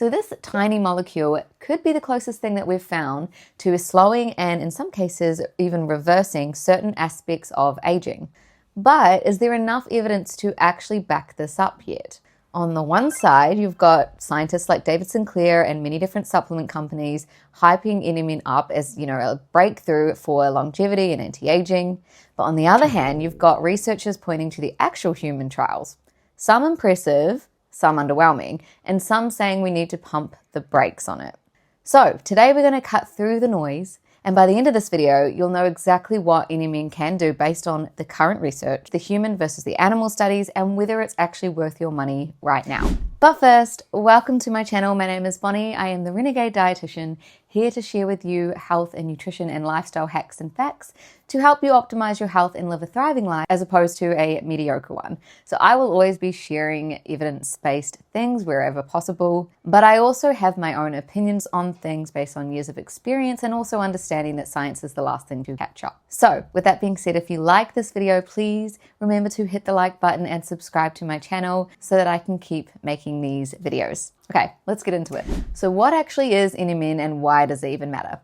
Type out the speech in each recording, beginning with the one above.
So this tiny molecule could be the closest thing that we've found to slowing and in some cases even reversing certain aspects of aging. But is there enough evidence to actually back this up yet? On the one side, you've got scientists like David Sinclair and many different supplement companies hyping NMN up as, a breakthrough for longevity and anti-aging. But on the other hand, you've got researchers pointing to the actual human trials. Some impressive, some underwhelming, and some saying we need to pump the brakes on it. So today we're going to cut through the noise, and by the end of this video, you'll know exactly what NMN can do based on the current research, the human versus the animal studies, and whether it's actually worth your money right now. But first, welcome to my channel. My name is Bonnie. I am the Renegade Dietitian, here to share with you health and nutrition and lifestyle hacks and facts to help you optimize your health and live a thriving life as opposed to a mediocre one. So I will always be sharing evidence-based things wherever possible, but I also have my own opinions on things based on years of experience and also understanding that science is the last thing to catch up. So with that being said, if you like this video, please remember to hit the like button and subscribe to my channel so that I can keep making these videos. Okay, let's get into it. So what actually is NMN and why does it even matter?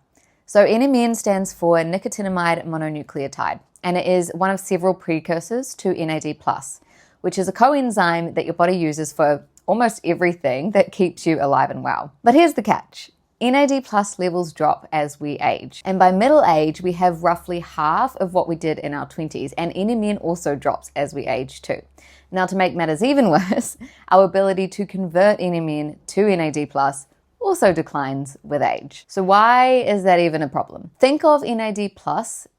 So NMN stands for nicotinamide mononucleotide, and it is one of several precursors to NAD+, which is a coenzyme that your body uses for almost everything that keeps you alive and well. But here's the catch. NAD+ levels drop as we age, and by middle age, we have roughly half of what we did in our 20s, and NMN also drops as we age too. Now, to make matters even worse, our ability to convert NMN to NAD+ also declines with age. So why is that even a problem? Think of NAD+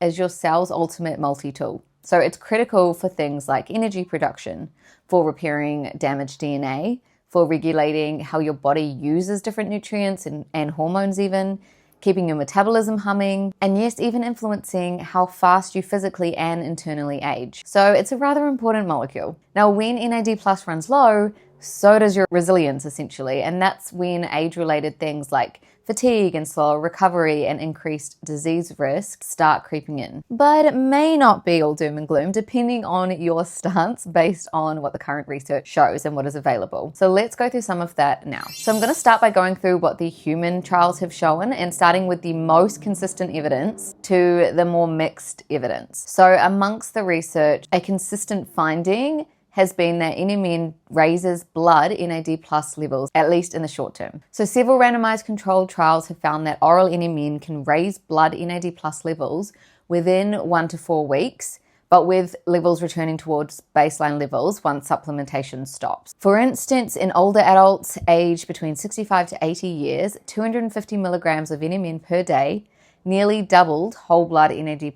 as your cell's ultimate multi-tool. So it's critical for things like energy production, for repairing damaged DNA, for regulating how your body uses different nutrients and hormones even, keeping your metabolism humming, and yes, even influencing how fast you physically and internally age. So it's a rather important molecule. Now, when NAD+ runs low, so does your resilience essentially, and that's when age-related things like fatigue and slower recovery and increased disease risk start creeping in. But it may not be all doom and gloom depending on your stance based on what the current research shows and what is available. So let's go through some of that now. So I'm going to start by going through what the human trials have shown and starting with the most consistent evidence to the more mixed evidence. So amongst the research, a consistent finding has been that NMN raises blood NAD+ levels, at least in the short term. So several randomized controlled trials have found that oral NMN can raise blood NAD+ levels within 1 to 4 weeks, but with levels returning towards baseline levels once supplementation stops. For instance, in older adults aged between 65 to 80 years, 250 milligrams of NMN per day nearly doubled whole blood NAD+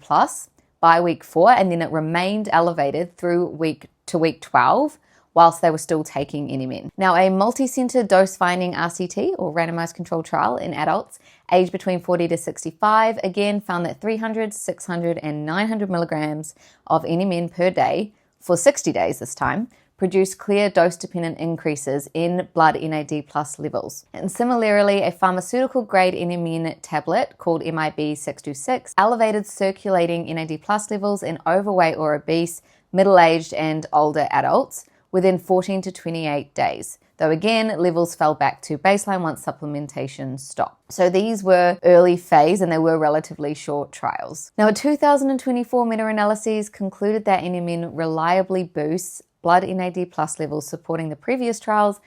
by week 4, and then it remained elevated through week 12 whilst they were still taking NMN. Now, a multi-center dose-finding RCT or randomized controlled trial in adults aged between 40 to 65 again found that 300, 600, and 900 milligrams of NMN per day for 60 days this time produced clear dose-dependent increases in blood NAD+ levels. And similarly, a pharmaceutical-grade NMN tablet called MIB-626 elevated circulating NAD+ levels in overweight or obese, middle-aged and older adults within 14 to 28 days, though again, levels fell back to baseline once supplementation stopped. So these were early phase and they were relatively short trials. Now, a 2024 meta-analysis concluded that NMN reliably boosts blood NAD+ levels supporting the previous trials,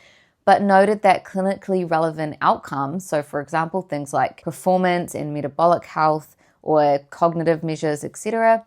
but noted that clinically relevant outcomes, so for example, things like performance and metabolic health or cognitive measures, etc.,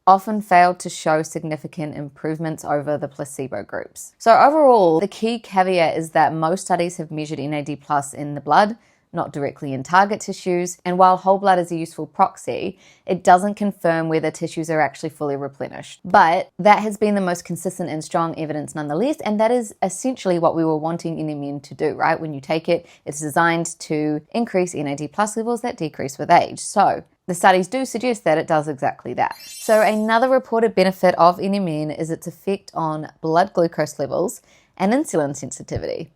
often failed to show significant improvements over the placebo groups. So overall, the key caveat is that most studies have measured NAD+ in the blood, not directly in target tissues, and while whole blood is a useful proxy, it doesn't confirm whether tissues are actually fully replenished. But that has been the most consistent and strong evidence nonetheless, and that is essentially what we were wanting NMN to do, right? When you take it, it's designed to increase NAD+ levels that decrease with age. So the studies do suggest that it does exactly that. So another reported benefit of NMN is its effect on blood glucose levels and insulin sensitivity.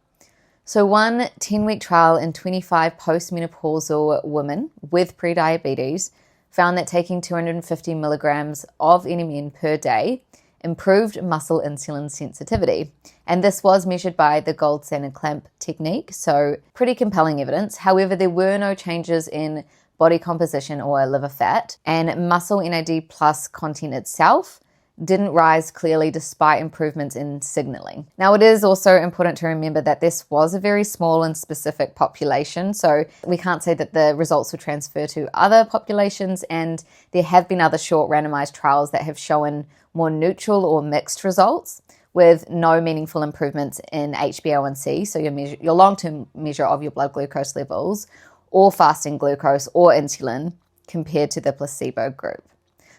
So one 10-week trial in 25 postmenopausal women with prediabetes found that taking 250 milligrams of NMN per day improved muscle insulin sensitivity. And this was measured by the gold standard clamp technique, so pretty compelling evidence. However, there were no changes in body composition or liver fat, and muscle NAD plus content itself didn't rise clearly despite improvements in signaling. Now, it is also important to remember that this was a very small and specific population, so we can't say that the results will transfer to other populations, and there have been other short randomized trials that have shown more neutral or mixed results with no meaningful improvements in HbA1c, so your long-term measure of your blood glucose levels, or fasting glucose or insulin compared to the placebo group.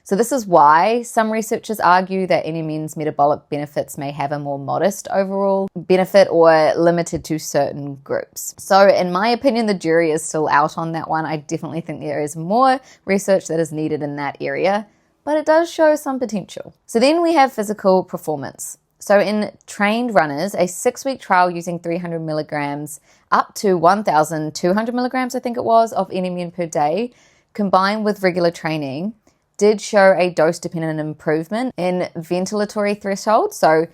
So this is why some researchers argue that NMN's metabolic benefits may have a more modest overall benefit or limited to certain groups. So in my opinion, the jury is still out on that one. I definitely think there is more research that is needed in that area, but it does show some potential. So then we have physical performance. So in trained runners, a 6-week trial using 300 milligrams up to 1,200 milligrams, I think it was, of NMN per day, combined with regular training, did show a dose-dependent improvement in ventilatory threshold, so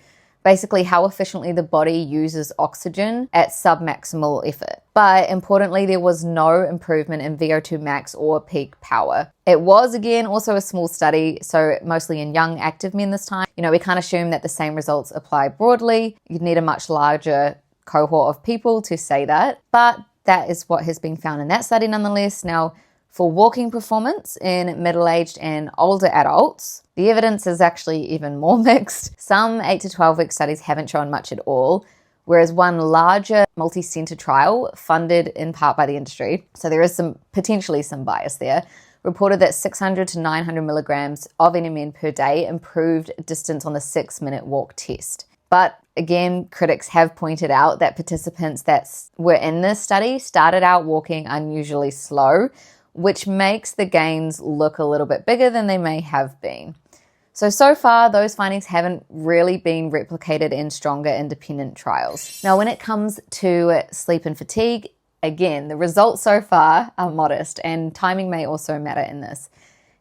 basically how efficiently the body uses oxygen at submaximal effort. But importantly, there was no improvement in VO2 max or peak power. It was, again, also a small study, so mostly in young active men this time. We can't assume that the same results apply broadly. You'd need a much larger cohort of people to say that, but that is what has been found in that study nonetheless. Now, for walking performance in middle-aged and older adults, the evidence is actually even more mixed. Some 8 to 12-week studies haven't shown much at all, whereas one larger multi-center trial, funded in part by the industry, so there is potentially some bias there, reported that 600 to 900 milligrams of NMN per day improved distance on the 6-minute walk test. But again, critics have pointed out that participants that were in this study started out walking unusually slow, which makes the gains look a little bit bigger than they may have been. So far, those findings haven't really been replicated in stronger independent trials. Now, when it comes to sleep and fatigue, again, the results so far are modest, and timing may also matter in this.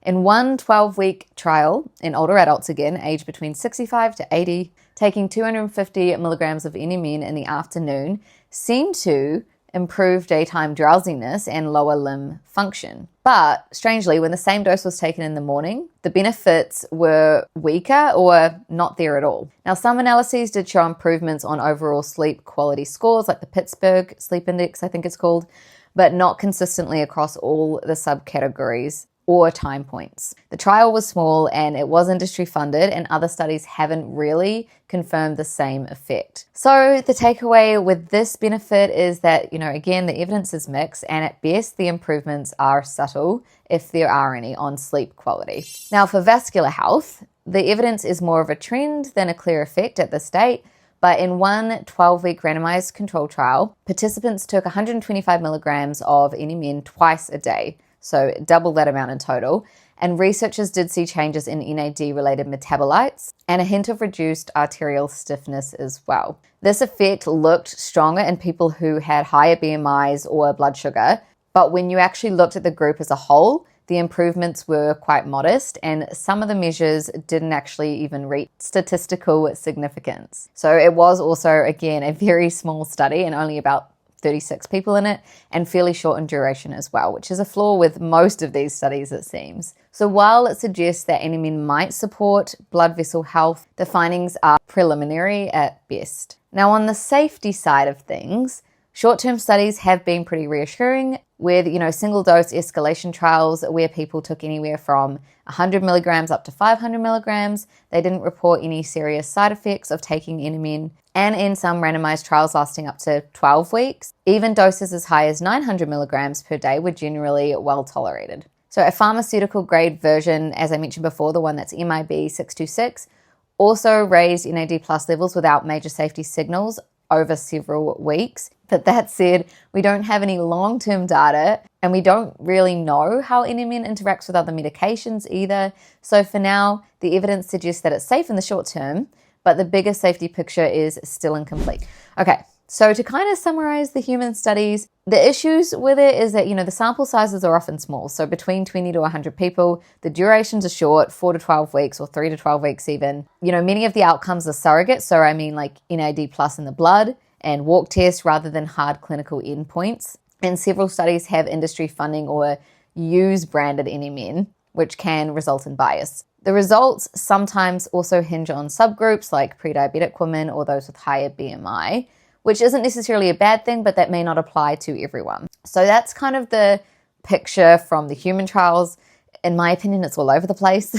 In one 12-week trial in older adults, again, aged between 65 to 80, taking 250 milligrams of NMN in the afternoon seemed to improve daytime drowsiness and lower limb function. But strangely, when the same dose was taken in the morning, the benefits were weaker or not there at all. Now, some analyses did show improvements on overall sleep quality scores, like the Pittsburgh Sleep Index, I think it's called, but not consistently across all the subcategories or time points. The trial was small and it was industry funded, and other studies haven't really confirmed the same effect. So the takeaway with this benefit is that, again, the evidence is mixed, and at best the improvements are subtle, if there are any, on sleep quality. Now, for vascular health, the evidence is more of a trend than a clear effect at this date. But in one 12-week randomized control trial, participants took 125 milligrams of NMN twice a day, so double that amount in total, and researchers did see changes in NAD-related metabolites and a hint of reduced arterial stiffness as well. This effect looked stronger in people who had higher BMIs or blood sugar, but when you actually looked at the group as a whole, the improvements were quite modest, and some of the measures didn't actually even reach statistical significance. So it was also, again, a very small study and only about 36 people in it, and fairly short in duration as well, which is a flaw with most of these studies, it seems. So while it suggests that NMN might support blood vessel health, the findings are preliminary at best. Now, on the safety side of things, short-term studies have been pretty reassuring with, single-dose escalation trials where people took anywhere from 100 milligrams up to 500 milligrams. They didn't report any serious side effects of taking NMN. And in some randomized trials lasting up to 12 weeks, even doses as high as 900 milligrams per day were generally well tolerated. So a pharmaceutical-grade version, as I mentioned before, the one that's MIB 626, also raised NAD+ levels without major safety signals over several weeks. But that said, we don't have any long-term data, and we don't really know how NMN interacts with other medications either. So for now, the evidence suggests that it's safe in the short term, but the bigger safety picture is still incomplete. Okay, So to kind of summarize the human studies, the issues with it is that, the sample sizes are often small. So between 20 to 100 people, the durations are short, 4 to 12 weeks or 3 to 12 weeks even. Many of the outcomes are surrogates. So I mean like NAD plus in the blood and walk tests rather than hard clinical endpoints. And several studies have industry funding or use branded NMN, which can result in bias. The results sometimes also hinge on subgroups like pre-diabetic women or those with higher BMI, which isn't necessarily a bad thing, but that may not apply to everyone. So that's kind of the picture from the human trials. In my opinion, it's all over the place.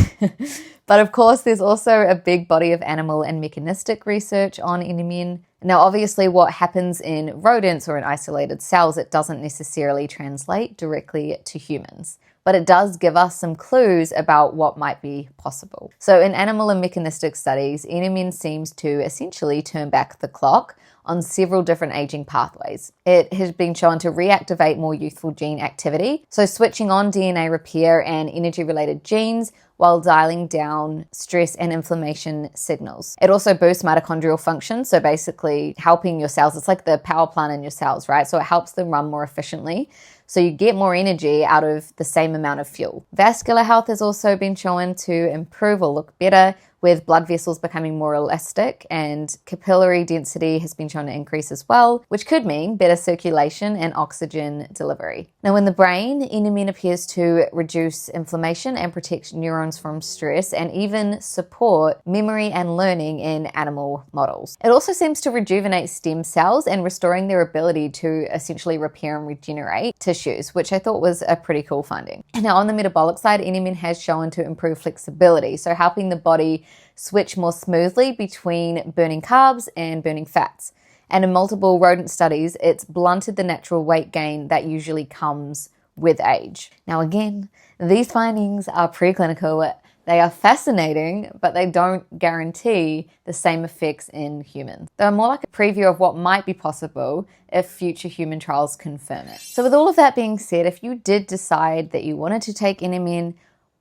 But of course, there's also a big body of animal and mechanistic research on NMN. Now, obviously, what happens in rodents or in isolated cells, it doesn't necessarily translate directly to humans, but it does give us some clues about what might be possible. So in animal and mechanistic studies, NMN seems to essentially turn back the clock on several different aging pathways. It has been shown to reactivate more youthful gene activity, so switching on DNA repair and energy-related genes while dialing down stress and inflammation signals. It also boosts mitochondrial function, so basically helping your cells. It's like the power plant in your cells, right? So it helps them run more efficiently. So you get more energy out of the same amount of fuel. Vascular health has also been shown to improve or look better, with blood vessels becoming more elastic, and capillary density has been shown to increase as well, which could mean better circulation and oxygen delivery. Now in the brain, NMN appears to reduce inflammation and protect neurons from stress and even support memory and learning in animal models. It also seems to rejuvenate stem cells and restoring their ability to essentially repair and regenerate tissues, which I thought was a pretty cool finding. Now on the metabolic side, NMN has shown to improve flexibility, so helping the body switch more smoothly between burning carbs and burning fats. And in multiple rodent studies, it's blunted the natural weight gain that usually comes with age. Now again, these findings are preclinical. They are fascinating, but they don't guarantee the same effects in humans. They're more like a preview of what might be possible if future human trials confirm it. So with all of that being said, if you did decide that you wanted to take NMN,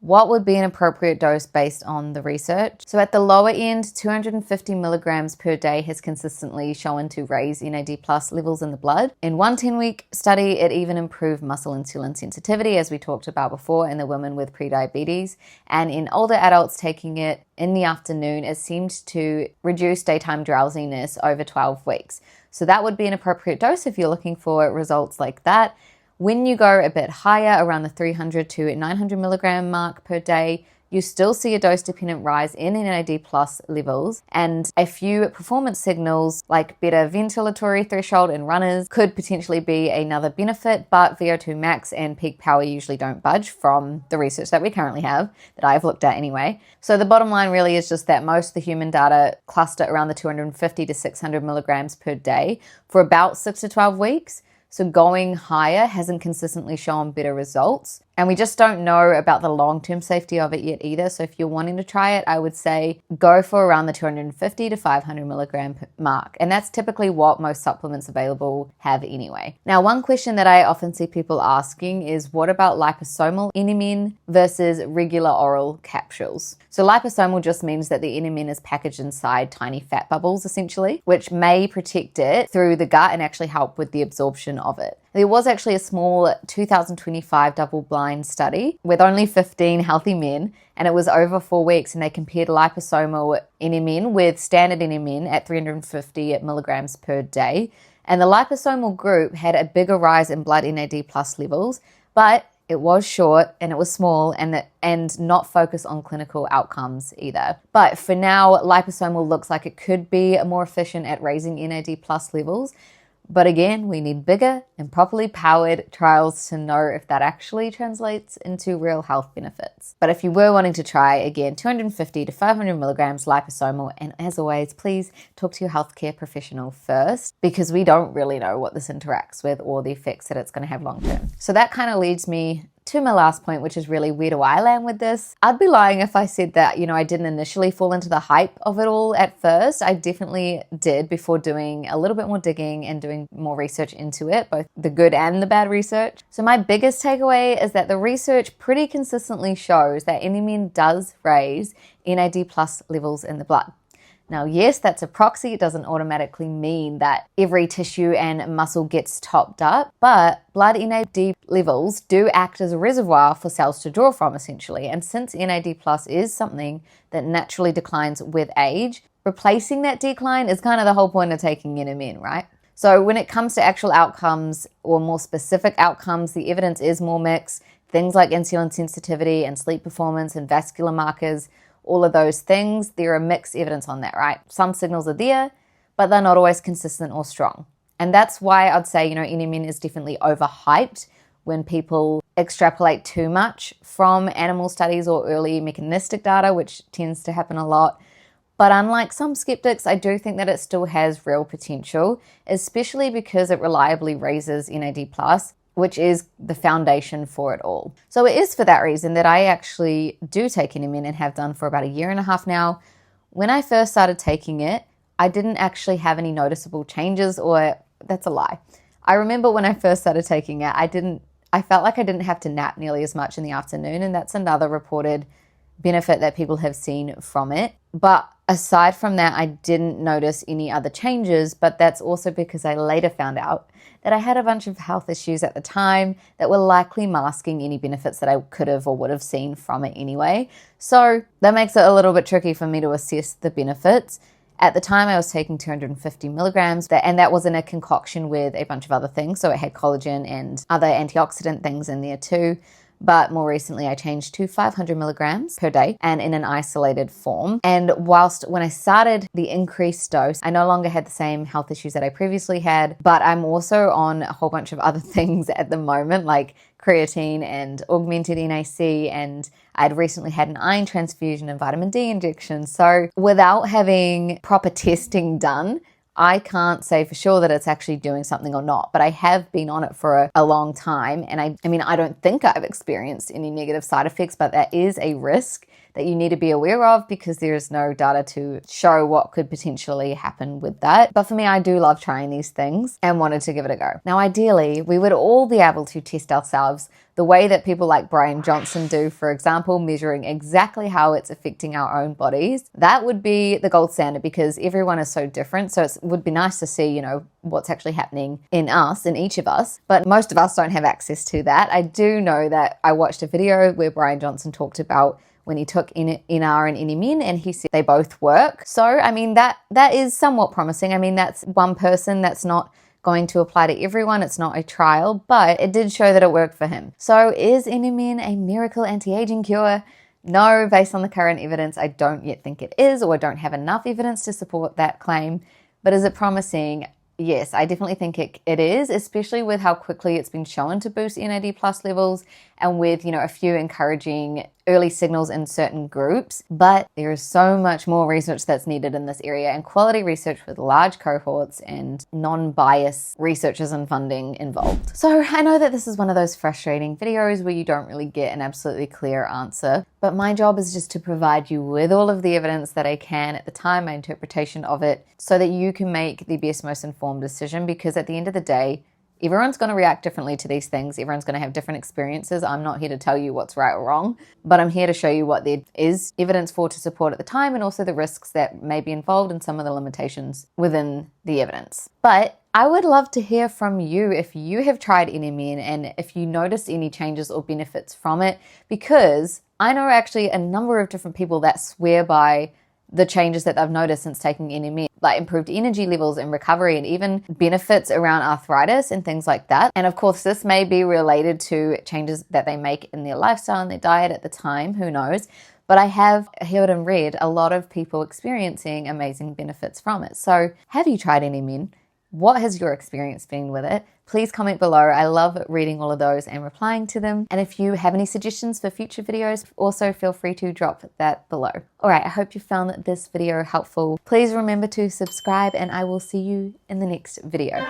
what would be an appropriate dose based on the research? So at the lower end, 250 milligrams per day has consistently shown to raise NAD plus levels in the blood. In one 10-week study, it even improved muscle insulin sensitivity, as we talked about before, in the women with prediabetes. And in older adults taking it in the afternoon, it seemed to reduce daytime drowsiness over 12 weeks. So that would be an appropriate dose if you're looking for results like that. When you go a bit higher, around the 300 to 900 milligram mark per day, you still see a dose-dependent rise in NAD plus levels, and a few performance signals like better ventilatory threshold in runners could potentially be another benefit, but VO2 max and peak power usually don't budge from the research that we currently have, that I've looked at anyway. So the bottom line really is just that most of the human data cluster around the 250 to 600 milligrams per day for about 6 to 12 weeks. So going higher hasn't consistently shown better results. And we just don't know about the long-term safety of it yet either. So if you're wanting to try it, I would say go for around the 250 to 500 milligram mark. And that's typically what most supplements available have anyway. Now, one question that I often see people asking is, what about liposomal NMN versus regular oral capsules? So liposomal just means that the NMN is packaged inside tiny fat bubbles, essentially, which may protect it through the gut and actually help with the absorption of it. There was actually a small 2025 double-blind study with only 15 healthy men, and it was over 4 weeks, and they compared liposomal NMN with standard NMN at 350 milligrams per day. And the liposomal group had a bigger rise in blood NAD plus levels, but it was short and it was small and not focused on clinical outcomes either. But for now, liposomal looks like it could be more efficient at raising NAD plus levels. But again, we need bigger and properly powered trials to know if that actually translates into real health benefits. But if you were wanting to try, again, 250 to 500 milligrams liposomal, and as always, please talk to your healthcare professional first, because we don't really know what this interacts with or the effects that it's going to have long term. So that kind of leads me to my last point, which is really, where do I land with this? I'd be lying if I said that, I didn't initially fall into the hype of it all at first. I definitely did before doing a little bit more digging and doing more research into it, both the good and the bad research. So my biggest takeaway is that the research pretty consistently shows that NMN does raise NAD plus levels in the blood. Now, yes, that's a proxy. It doesn't automatically mean that every tissue and muscle gets topped up, but blood NAD levels do act as a reservoir for cells to draw from, essentially. And since NAD+ is something that naturally declines with age, replacing that decline is kind of the whole point of taking NMN, right? So when it comes to actual outcomes or more specific outcomes, the evidence is more mixed. Things like insulin sensitivity and sleep performance and vascular markers, all of those things, there are mixed evidence on that, right? Some signals are there, but they're not always consistent or strong. And that's why I'd say, NMN is definitely overhyped when people extrapolate too much from animal studies or early mechanistic data, which tends to happen a lot. But unlike some skeptics, I do think that it still has real potential, especially because it reliably raises NAD+, which is the foundation for it all. So it is for that reason that I actually do take NMN and have done for about 1.5 years now. When I first started taking it, I didn't actually have any noticeable changes, or that's a lie. I remember when I first started taking it, I felt like I didn't have to nap nearly as much in the afternoon, and that's another reported benefit that people have seen from it. But aside from that, I didn't notice any other changes, but that's also because I later found out that I had a bunch of health issues at the time that were likely masking any benefits that I could have or would have seen from it anyway. So that makes it a little bit tricky for me to assess the benefits. At the time, I was taking 250 milligrams, and that was in a concoction with a bunch of other things. So it had collagen and other antioxidant things in there too. But more recently, I changed to 500 milligrams per day and in an isolated form. And whilst when I started the increased dose, I no longer had the same health issues that I previously had, but I'm also on a whole bunch of other things at the moment, like creatine and augmented NAC, and I'd recently had an iron transfusion and vitamin D injection. So without having proper testing done, I can't say for sure that it's actually doing something or not, but I have been on it for a long time. And I mean, I don't think I've experienced any negative side effects, but that is a risk that you need to be aware of because there is no data to show what could potentially happen with that. But for me, I do love trying these things and wanted to give it a go. Now, ideally, we would all be able to test ourselves the way that people like Brian Johnson do, for example, measuring exactly how it's affecting our own bodies. That would be the gold standard because everyone is so different. So it would be nice to see, what's actually happening in us, in each of us. But most of us don't have access to that. I do know that I watched a video where Brian Johnson talked about when he took NR and NMN, and he said they both work. So, I mean, that is somewhat promising. I mean, that's one person, that's not going to apply to everyone. It's not a trial, but it did show that it worked for him. So is NMN a miracle anti-aging cure? No, based on the current evidence, I don't yet think it is, or I don't have enough evidence to support that claim. But is it promising? Yes, I definitely think it is, especially with how quickly it's been shown to boost NAD+ levels and with, a few encouraging early signals in certain groups. But there is so much more research that's needed in this area, and quality research with large cohorts and non-biased researchers and funding involved. So I know that this is one of those frustrating videos where you don't really get an absolutely clear answer, but my job is just to provide you with all of the evidence that I can at the time, my interpretation of it, so that you can make the best, most informed decision, because at the end of the day, everyone's going to react differently to these things. Everyone's going to have different experiences. I'm not here to tell you what's right or wrong, but I'm here to show you what there is evidence for to support at the time, and also the risks that may be involved and some of the limitations within the evidence. But I would love to hear from you if you have tried NMN and if you noticed any changes or benefits from it, because I know actually a number of different people that swear by the changes that they've noticed since taking NMN, like improved energy levels and recovery, and even benefits around arthritis and things like that. And of course, this may be related to changes that they make in their lifestyle and their diet at the time, who knows? But I have heard and read a lot of people experiencing amazing benefits from it. So have you tried NMN? What has your experience been with it? Please comment below. I love reading all of those and replying to them. And if you have any suggestions for future videos, also feel free to drop that below. All right, I hope you found this video helpful. Please remember to subscribe, and I will see you in the next video.